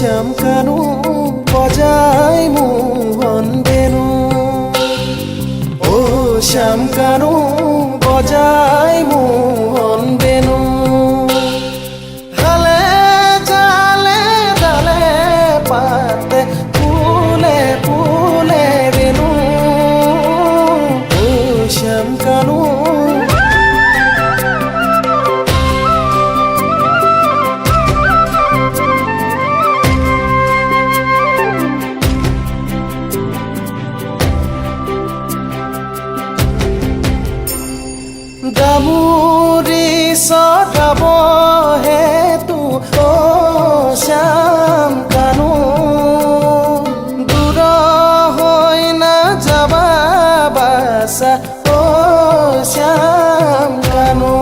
শ্যাম কানু বজায় মোহন বেনু ও শ্যাম কানু বজায় মোহন বেনু ঢালে জালে ডালে পাতে ফুলে ফুলে বেনু ও শ্যাম কানু দামুরি সটাব হেতু ও শ্যাম কানু দূর হৈ না যাবা বাসা ও শ্যাম কানু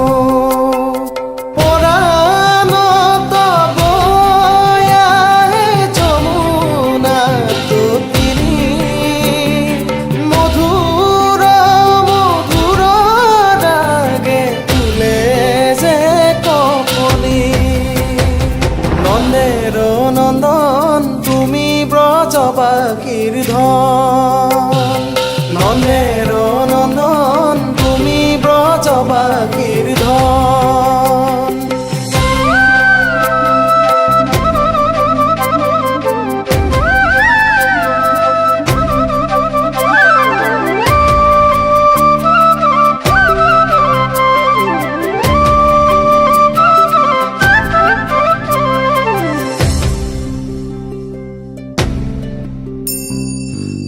পরাণত বয়াহে যমুনা তটিনী মধুর মধুর রাগে তুলে যে কপলি নন্দের নন্দন তুমি ব্রজবাসীর ধন নন্দের নন্দন তুমি ব্রজবাসীর ধন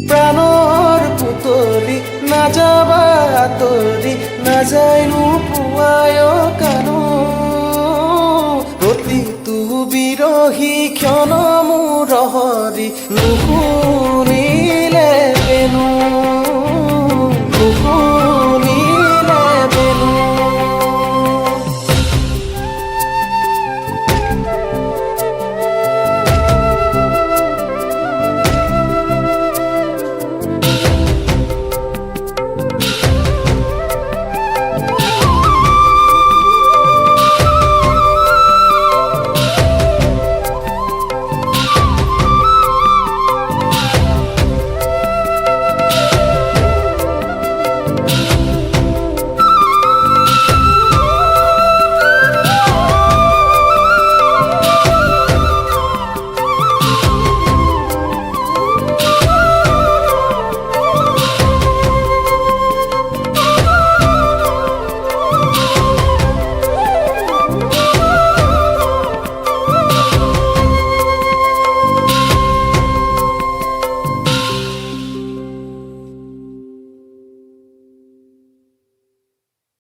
প্রাণর পুতলি না যাবা তরি না যাইনু পুয়ায় কানু অতি তু বিরহী ক্ষণ মুরহরি নুশুনি